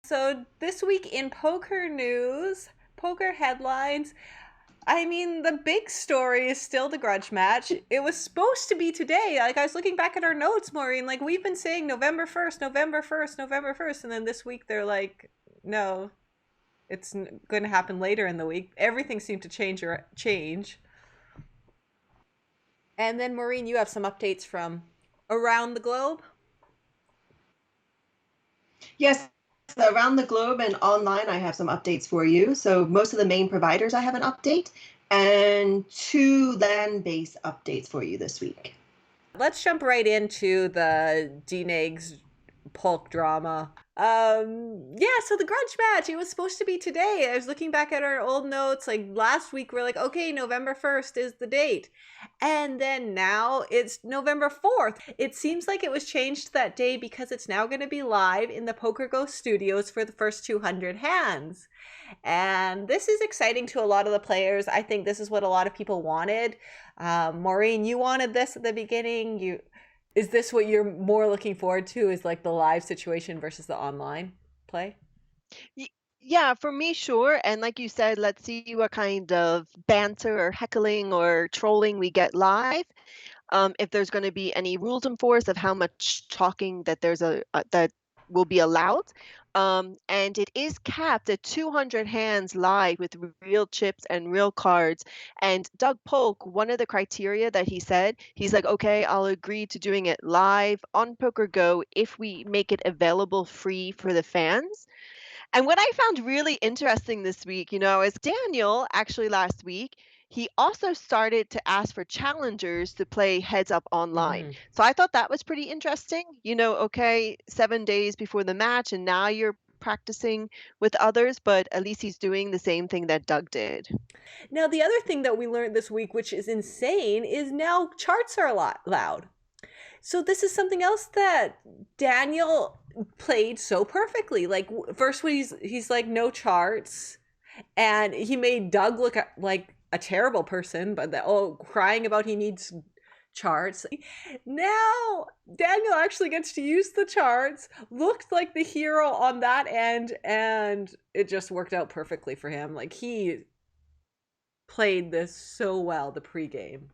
So this week in poker news, poker headlines, I mean, the big story is still the grudge match. It was supposed to be today. Like, I was looking back at our notes, Maureen, like, we've been saying November 1st, November 1st, November 1st. And then this week they're like, no, it's going to happen later in the week. Everything seemed to change. And then, Maureen, you have some updates from around the globe. Yes, so around the globe and online, I have some updates for you. So most of the main providers, I have an update and two land-based updates for you this week. Let's jump right into the DNEG's Polk drama. Yeah, so the grudge match, it was supposed to be today. I was looking back at our old notes. Like last week, we're like, okay, November 1st is the date. And then now it's November 4th. It seems like it was changed that day because it's now going to be live in the PokerGo studios for the first 200 hands. And this is exciting to a lot of the players. I think this is what a lot of people wanted. Maureen, you wanted this at the beginning. Is this what you're more looking forward to, is like the live situation versus the online play? Yeah, for me, sure. And like you said, let's see what kind of banter or heckling or trolling we get live. If there's going to be any rules enforced of how much talking that that will be allowed. And it is capped at 200 hands live with real chips and real cards. And Doug Polk, one of the criteria that he said, he's like, okay, I'll agree to doing it live on PokerGo if we make it available free for the fans. And what I found really interesting this week, is Daniel actually last week, he also started to ask for challengers to play Heads Up online. So I thought that was pretty interesting. Okay, 7 days before the match, and now you're practicing with others, but at least he's doing the same thing that Doug did. Now, the other thing that we learned this week, which is insane, is now charts are allowed. So this is something else that Daniel played so perfectly. Like first when he's like no charts, and he made Doug look like a terrible person, but crying about he needs charts. Now Daniel actually gets to use the charts, looked like the hero on that end, and it just worked out perfectly for him. Like he played this so well, the pregame.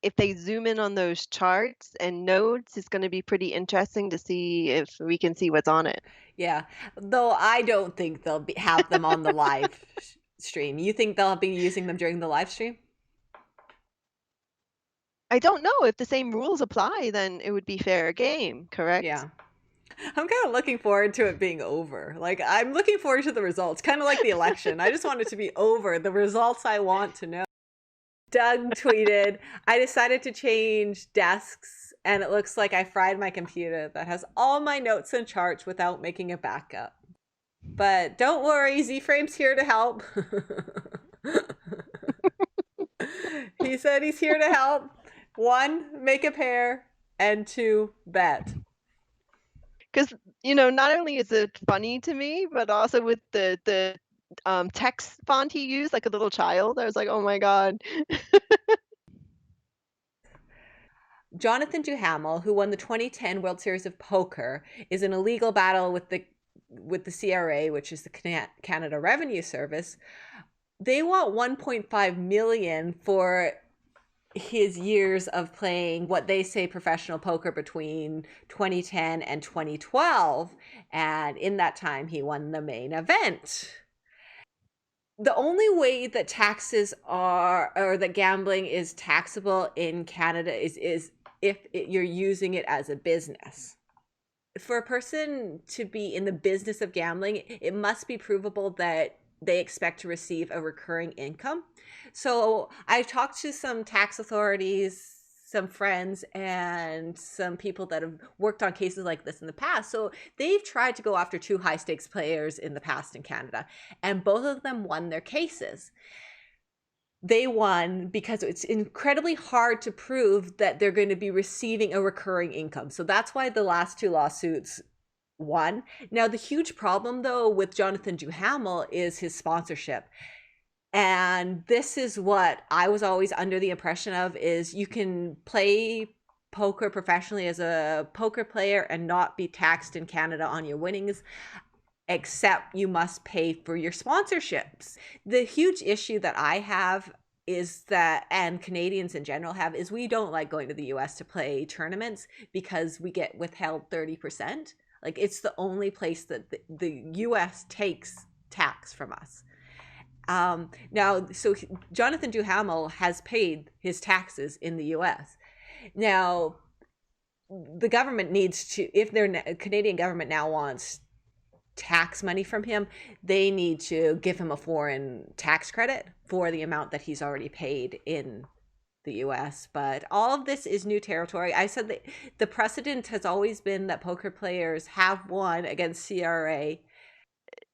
If they zoom in on those charts and notes, it's going to be pretty interesting to see if we can see what's on it. Yeah, though I don't think they'll have them on the live stream. You think they'll be using them during the live stream? I don't know. If the same rules apply, then it would be fair game, correct? Yeah. I'm kind of looking forward to it being over. Like, I'm looking forward to the results, kind of like the election. I just want it to be over. The results I want to know. Doug tweeted, I decided to change desks, and it looks like I fried my computer that has all my notes and charts without making a backup. But don't worry, Z-Frame's here to help. He said he's here to help. 1, make a pair, and 2, bet. Because, not only is it funny to me, but also with the text font he used, like a little child, I was like, oh my God. Jonathan Duhamel, who won the 2010 World Series of Poker, is in a legal battle with the CRA, which is the Canada Revenue Service. They want 1.5 million for his years of playing what they say professional poker between 2010 and 2012, and in that time he won the main event. The only way that taxes are, or that gambling is taxable in Canada is if you're using it as a business. For a person to be in the business of gambling, it must be provable that they expect to receive a recurring income. So I talked to some tax authorities, some friends, and some people that have worked on cases like this in the past. So they've tried to go after 2 high stakes players in the past in Canada, and both of them won their cases. They won because it's incredibly hard to prove that they're going to be receiving a recurring income. So that's why the last 2 lawsuits won. Now, the huge problem, though, with Jonathan Duhamel is his sponsorship. And this is what I was always under the impression of, is you can play poker professionally as a poker player and not be taxed in Canada on your winnings, except you must pay for your sponsorships. The huge issue that I have is that, and Canadians in general have, is we don't like going to the US to play tournaments because we get withheld 30%. Like, it's the only place that the US takes tax from us. Now, so Jonathan Duhamel has paid his taxes in the US. Now, the government needs to, if their Canadian government now wants tax money from him, they need to give him a foreign tax credit for the amount that he's already paid in the US. But all of this is new territory. I said that the precedent has always been that poker players have won against CRA.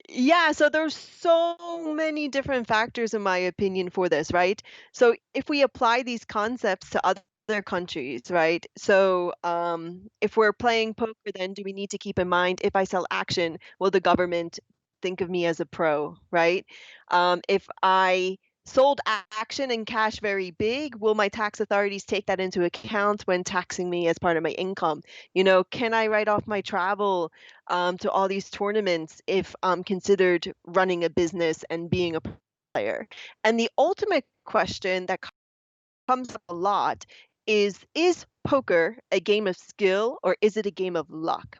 Yeah, so there's so many different factors, in my opinion, for this, right? So if we apply these concepts to other countries, right? So if we're playing poker, then do we need to keep in mind, if I sell action, will the government think of me as a pro, right? If I sold action and cash very big, will my tax authorities take that into account when taxing me as part of my income? You know, can I write off my travel to all these tournaments if I'm considered running a business and being a player? And the ultimate question that comes up a lot is poker a game of skill or is it a game of luck?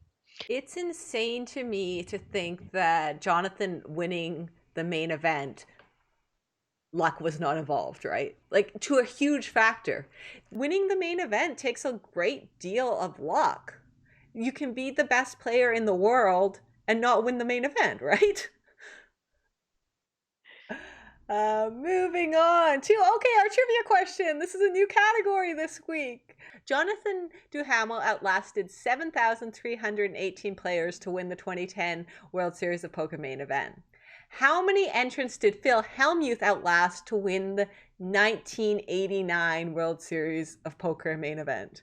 It's insane to me to think that Jonathan winning the main event, luck was not involved, right? Like, to a huge factor. Winning the main event takes a great deal of luck. You can be the best player in the world and not win the main event, right? Moving on to, okay, our trivia question. This is a new category this week. Jonathan Duhamel outlasted 7,318 players to win the 2010 World Series of Poker main event. How many entrants did Phil Hellmuth outlast to win the 1989 World Series of Poker main event?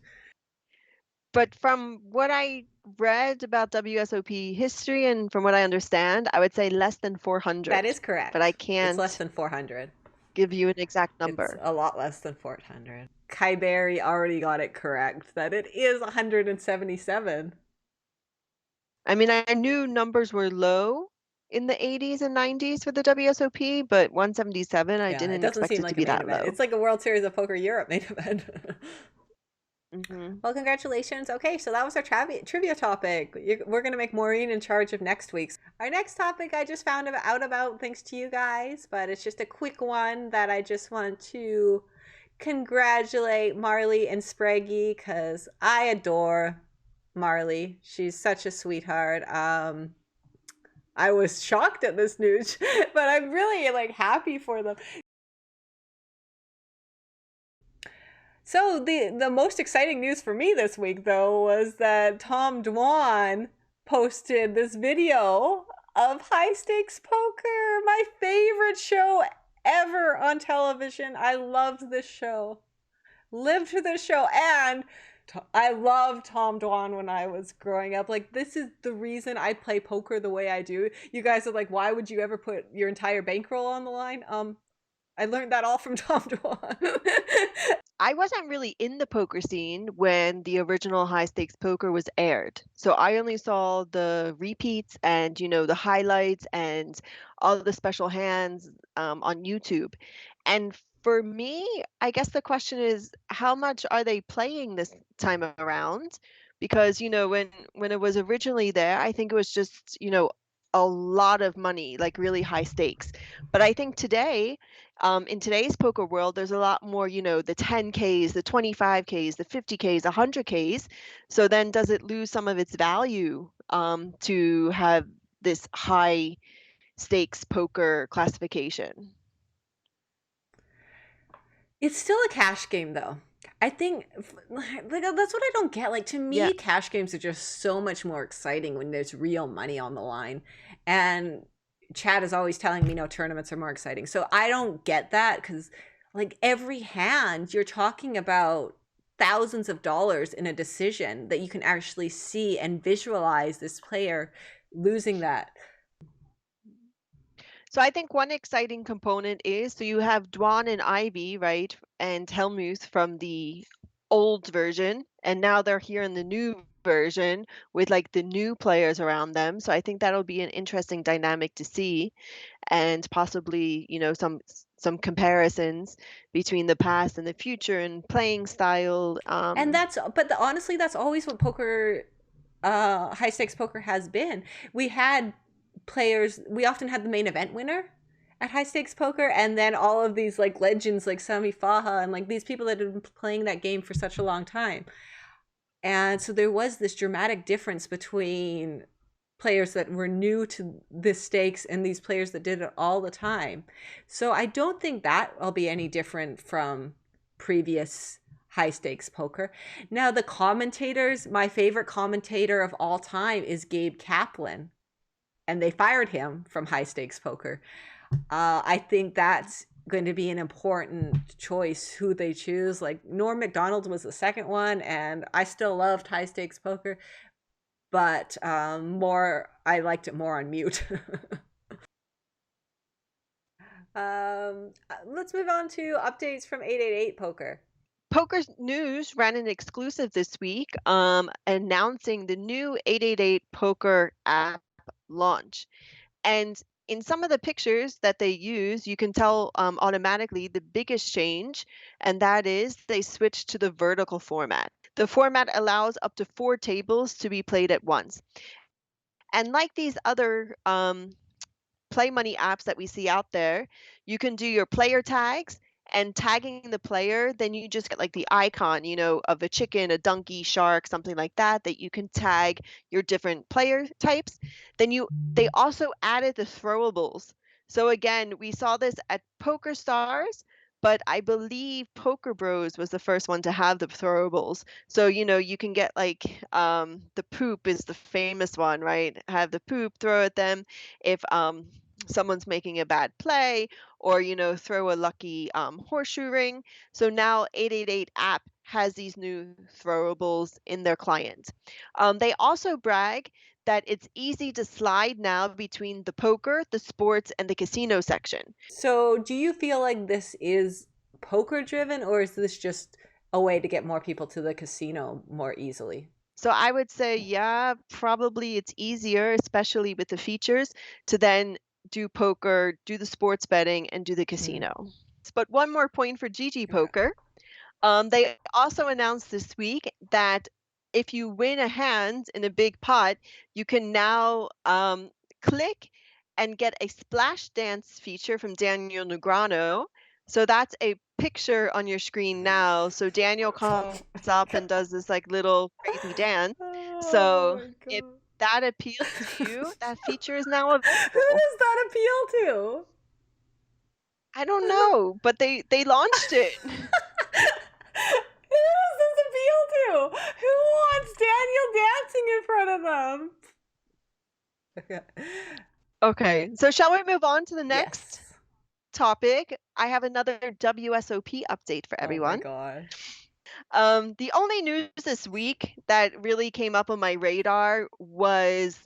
But from what I read about WSOP history and from what I understand, I would say less than 400. That is correct. But I It's less can't than 400. give you an exact It's number. a lot less than 400. Kai Berry already got it correct that it is 177. I mean, I knew numbers were low in the 80s and 90s for the WSOP, but 177, I Yeah, it didn't doesn't expect seem it to like a be main that event. low. It's like a World Series of Poker Europe main event. Mhm. Well, congratulations. Okay, so that was our trivia topic. We're going to make Maureen in charge of next week's. Our next topic I just found out about thanks to you guys, but it's just a quick one that I just want to congratulate Marley and Spraggy because I adore Marley. She's such a sweetheart. I was shocked at this news, but I'm really like happy for them. So the most exciting news for me this week, though, was that Tom Dwan posted this video of High Stakes Poker, my favorite show ever on television. I loved this show, lived for this show, and I loved Tom Dwan when I was growing up. Like, this is the reason I play poker the way I do. You guys are like, why would you ever put your entire bankroll on the line? I learned that all from Tom Dwan. I wasn't really in the poker scene when the original High Stakes Poker was aired. So I only saw the repeats and, you know, the highlights and all the special hands on YouTube. And for me, I guess the question is, how much are they playing this time around? Because, you know, when it was originally there, I think it was just, you know, a lot of money, like really high stakes. But I think today, in today's poker world, there's a lot more, you know, the 10Ks, the 25Ks, the 50Ks, 100Ks. So then does it lose some of its value to have this high stakes poker classification? It's still a cash game, though. I think like that's what I don't get. Like, to Yeah. me, cash games are just so much more exciting when there's real money on the line. And Chad is always telling me no, tournaments are more exciting. So I don't get that because, like, every hand you're talking about thousands of dollars in a decision that you can actually see and visualize this player losing that. So I think one exciting component is so you have Dwan and Ivy, right, and Helmuth from the old version, and now they're here in the new version with like the new players around them. So I think that'll be an interesting dynamic to see, and possibly, you know, some comparisons between the past and the future and playing style. And honestly, that's always what poker, high stakes poker has been. We had players, we often had the main event winner at high stakes poker, and then all of these like legends like Sami Faha and like these people that had been playing that game for such a long time. And so there was this dramatic difference between players that were new to this stakes and these players that did it all the time. So I don't think that will be any different from previous high stakes poker. Now, the commentators, my favorite commentator of all time is Gabe Kaplan, and they fired him from high stakes poker. I think that's going to be an important choice who they choose. Like Norm Macdonald was the second one, and I still loved high stakes poker, but I liked it more on mute. Let's move on to updates from 888 Poker. PokerNews ran an exclusive this week, announcing the new 888 Poker app launch. And in some of the pictures that they use, you can tell automatically the biggest change, and that is they switched to the vertical format. The format allows up to 4 tables to be played at once. And like these other play money apps that we see out there, you can do your player tags, and tagging the player, then you just get like the icon, you know, of a chicken, a donkey, shark, something like that, that you can tag your different player types. Then they also added the throwables. So again, we saw this at Poker Stars, but I believe Poker Bros was the first one to have the throwables. So, you know, you can get like the poop is the famous one, right? Have the poop, throw at them if someone's making a bad play, or, you know, throw a lucky horseshoe ring. So now 888 app has these new throwables in their client. They also brag that it's easy to slide now between the poker, the sports, and the casino section. So do you feel like this is poker driven, or is this just a way to get more people to the casino more easily? So I would say, yeah, probably it's easier, especially with the features, to then do poker, do the sports betting, and do the casino. But one more point for GG Poker. They also announced this week that if you win a hand in a big pot, you can now click and get a splash dance feature from Daniel Negreanu. So that's a picture on your screen now. So Daniel comes up and does this like little crazy dance. So if that appeals to you, that feature is now available. Who does that appeal to? I don't know, but they launched it. Who does this appeal to? Who wants Daniel dancing in front of them? Okay, so shall we move on to the next topic? I have another WSOP update for everyone. Oh my god. The only news this week that really came up on my radar was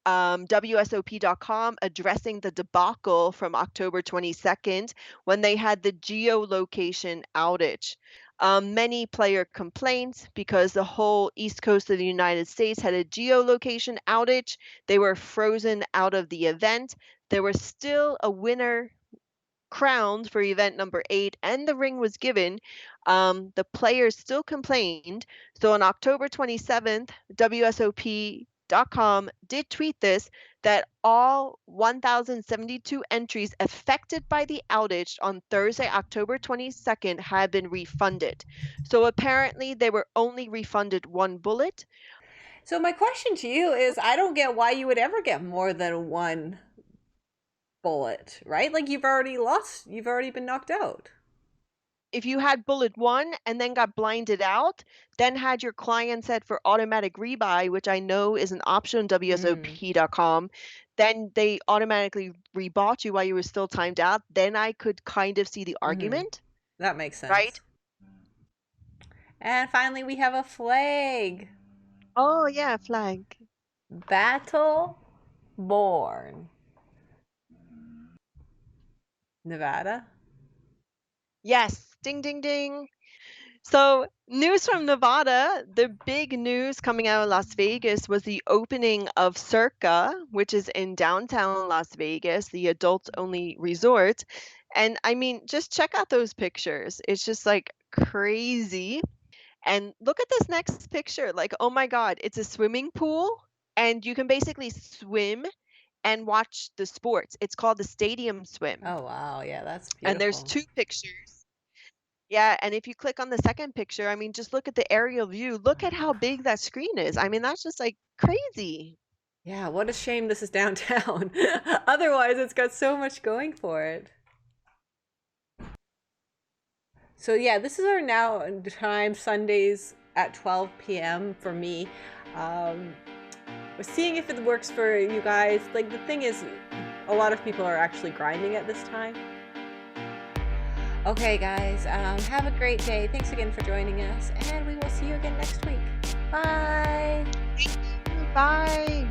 WSOP.com addressing the debacle from October 22nd when they had the geolocation outage. Many player complaints because the whole east coast of the United States had a geolocation outage. They were frozen out of the event. There was still a winner crowned for event number 8, and the ring was given. The players still complained. So on October 27th, WSOP.com did tweet this, that all 1,072 entries affected by the outage on Thursday, October 22nd have been refunded. So apparently they were only refunded 1 bullet. So my question to you is, I don't get why you would ever get more than 1 bullet, right? Like you've already been knocked out. If you had bullet 1 and then got blinded out, then had your client set for automatic rebuy, which I know is an option on WSOP.com, then they automatically rebought you while you were still timed out, then I could kind of see the argument. That makes sense. Right? And finally, we have a flag. Oh, yeah, flag. Battle Born. Nevada? Yes. Ding, ding, ding. So, news from Nevada, the big news coming out of Las Vegas was the opening of Circa, which is in downtown Las Vegas, the adults only resort. And I mean, just check out those pictures. It's just like crazy. And look at this next picture. Like, oh my God, it's a swimming pool, and you can basically swim and watch the sports. It's called the stadium swim. Oh, wow. Yeah, that's And there's beautiful. 2 pictures. Yeah, and if you click on the second picture, I mean, just look at the aerial view. Look at how big that screen is. I mean, that's just like crazy. Yeah, what a shame this is downtown. Otherwise, it's got so much going for it. So yeah, this is our now time, Sundays at 12 p.m. for me. We're seeing if it works for you guys. Like, the thing is, a lot of people are actually grinding at this time. Okay, guys, have a great day. Thanks again for joining us, and we will see you again next week. Bye. Bye.